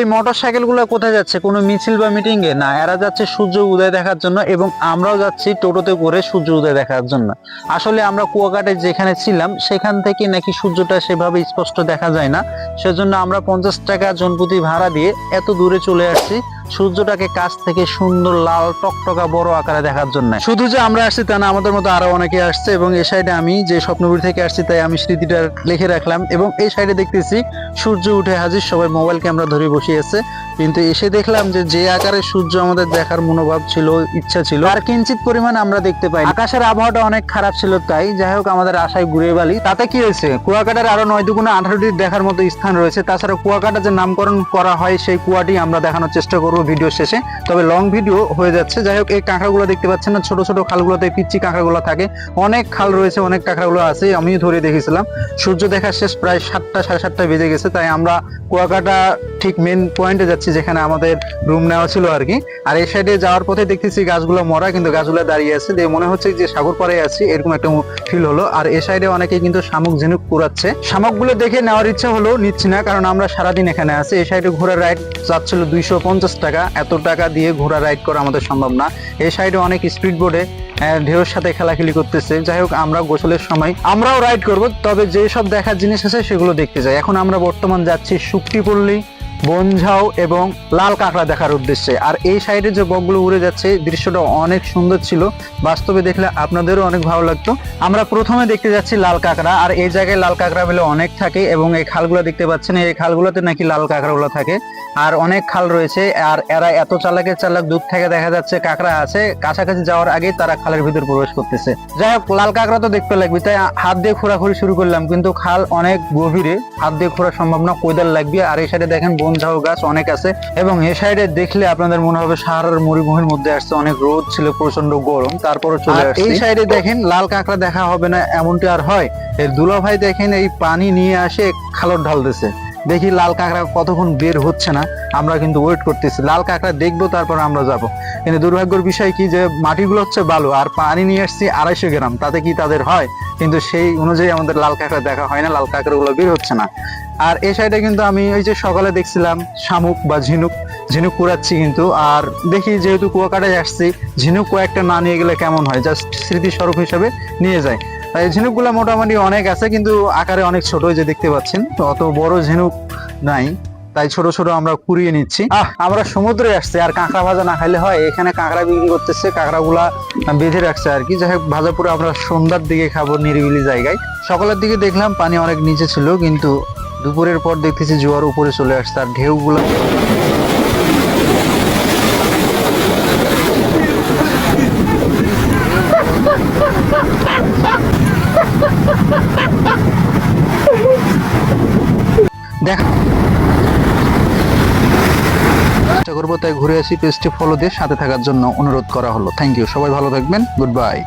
এই মোটরসাইকেলগুলো কোথায় যাচ্ছে? কোনো মিছিল বা মিটিং এ না, এরা যাচ্ছে সূর্য উদয় দেখার জন্য এবং আমরাও যাচ্ছি টোটোতে করে সূর্য উদয় দেখার জন্য। আসলে আমরা কুয়াকাটায় যেখানে ছিলাম সেখান থেকে নাকি সূর্যটা সেভাবে স্পষ্ট দেখা যায় না, সেজন্য আমরা 50 টাকা জনপ্রতি ভাড়া দিয়ে এত দূরে চলে আসছি সূর্যটাকে কাছ থেকে সুন্দর লাল টকটকা বড় আকারে দেখার জন্য। শুধু যে আমরা আসছি তা না, আমাদের মতো আরো অনেকে আসছে এবং এই সাইডে আমি যে স্বপ্নপুর থেকে আসছি তাই আমি স্মৃতিটা লিখে রাখলাম। এবং এই সাইডে দেখতেছি সূর্য উঠে হাজির, সবাই মোবাইল ক্যামেরা ধরে বসে আছে। কিন্তু এসে দেখলাম যে আকারে সূর্য আমাদের দেখার মনোভাব ছিল, ইচ্ছা ছিল, আর কিঞ্চিত পরিমাণ আমরা দেখতে পাই। আকাশের আবহাওয়াটা অনেক খারাপ ছিল, তাই যাই হোক আমাদের আশায় ঘুরে বালি। তাতে কি হয়েছে, কুয়াকাটার আরো 9 দুগুণে 18টি দেখার মতো স্থান রয়েছে। তাছাড়া কুয়াকাটা যে নামকরণ করা হয় সেই কুয়াটি আমরা দেখানোর চেষ্টা করবো ভিডিও শেষে, তবে লং ভিডিও হয়ে যাচ্ছে। যাই হোক, এই কাঁকড়াগুলো দেখতে পাচ্ছেন না, ছোট ছোট খালগুলোতে পিচ্ছি কাঁকড়াগুলো থাকে, অনেক খাল রয়েছে, অনেক কাঁকড়াগুলো আছে, আমিও ধরে দেখেছিলাম। সূর্য দেখা শেষ প্রায় 7টা সাড়ে 7টা বেজে গেছে, তাই আমরা কুয়াকাটা ঠিক মেন পয়েন্টে যাচ্ছি যেখানে আমাদের রুম নেওয়া ছিল আর কি। আর এই সাইডে যাওয়ার পথে দেখতেছি গাছগুলো মরা, কিন্তু গাছগুলো দাঁড়িয়ে আছে, দিয়ে মনে হচ্ছে যে সাগর পাড়ে আছি এরকম একটা ফিল হলো। আর এই সাইডে অনেকে কিন্তু শামুক ঝিনুক কুড়াচ্ছে, শামুকগুলো দেখে নেওয়ার ইচ্ছা হলো, নিচ্ছি না কারণ আমরা সারাদিন এখানে আছি। এই সাইডে ঘোড়া রাইড যাচ্ছিল 250 টাকা, এত টাকা দিয়ে ঘোড়া রাইড করা আমাদের সম্ভব না। এই সাইডে অনেক স্পিড বোর্ডে ঢেউর সাথে খেলাখেলি করতেছে। যাই হোক, আমরা গোসলের সময় আমরাও রাইড করব, তবে যে সব দেখার জিনিস আছে সেগুলো দেখতে যাই। এখন আমরা বর্তমান যাচ্ছি শুকটিপল্লী, বনঝাও এবং লাল কাঁকড়া দেখার উদ্দেশ্যে। আর এই সাইডে যে বকগুলো উড়ে যাচ্ছে দৃশ্যটা অনেক সুন্দর ছিল, বাস্তবে দেখলে আপনাদেরও অনেক ভালো লাগতো। আমরা প্রথমে দেখতে যাচ্ছি লাল কাঁকড়া, আর এই জায়গায় লাল কাঁকড়া বলে অনেক থাকে এবং এই খালগুলো দেখতে পাচ্ছেন, এই খালগুলোতে নাকি লাল কাঁকড়াগুলো থাকে। আর অনেক খাল রয়েছে, আর এরা এত চালাকের চালাক, দূর থেকে দেখা যাচ্ছে কাঁকড়া আছে, কাছাকাছি যাওয়ার আগে তারা খালের ভিতর প্রবেশ করতেছে। যাই হোক, লাল কাঁকড়া তো দেখতে লাগবে, তাই হাত দিয়ে খোঁড়াখুড়ি শুরু করলাম, কিন্তু খাল অনেক গভীরে, হাত দিয়ে খোঁড়া সম্ভব না, কোদাল লাগবে। আর এই সাইডে দেখেন বনঝাও গাছ অনেক আছে, এবং এই সাইডে দেখলে আপনাদের মনে হবে সাহারার মরুভূমির মধ্যে আসছে, অনেক রোদ ছিল, প্রচন্ড গরম, তারপরে চলে আসছে। এই সাইডে দেখেন লাল কাঁকড়া দেখা হবে না এমনটি আর হয়। এর দুলা ভাই দেখেন এই পানি নিয়ে আসে খালর ঢালতেছে, দেখি লাল কাঁকড়া কতক্ষণ বের হচ্ছে না, আমরা কিন্তু ওয়েট করতেছি, লাল কাঁকড়া দেখবো তারপর আমরা যাব। কিন্তু দুর্ভাগ্যের বিষয় কি যে মাটিগুলো হচ্ছে বালু, আর পানি নিয়ে আসছি 250 গ্রাম, তাতে কি তাদের হয়? কিন্তু সেই অনুযায়ী আমাদের লাল কাঁকড়া দেখা হয় না, লাল কাঁকড়া গুলো বের হচ্ছে না। আর এই সাইডে কিন্তু আমি ওই যে সকালে দেখছিলাম শামুক বা ঝিনুক কুড়াচ্ছি কিন্তু। আর দেখি যেহেতু কুয়াকাটায় আসছি, ঝিনুক কয়েকটা না নিয়ে গেলে কেমন হয়, জাস্ট স্মৃতিস্বরূপ হিসেবে নিয়ে যায়। এই ঝিনুকগুলো মোটামুটি অনেক আছে, কিন্তু আকারে অনেক ছোট, যে দেখতে পাচ্ছেন, তো অত বড় ঝিনুক নাই, তাই ছোট ছোট আমরা কুড়িয়ে নিচ্ছি। আমরা সমুদ্রে আসছি, আর কাঁকড়া ভাজা না খাইলে হয়, এখানে কাঁকড়া বিক্রি করতেছে, কাঁকড়াগুলা বেঁধে রাখছে আর কি। যাই হোক, ভাজা পুরো আমরা সন্ধ্যার দিকে খাবো নিরিবিলি জায়গায়। সকালের দিকে দেখলাম পানি অনেক নিচে ছিল, কিন্তু দুপুরের পর দেখতেছি জোয়ার উপরে চলে আসছে, আর ঢেউগুলো দেখা চেষ্টা করবো, তাই ঘুরে আসি। পেজটি ফলো দিয়ে সাথে থাকার জন্য অনুরোধ করা হলো। থ্যাংক ইউ, সবাই ভালো থাকবেন, গুড বাই।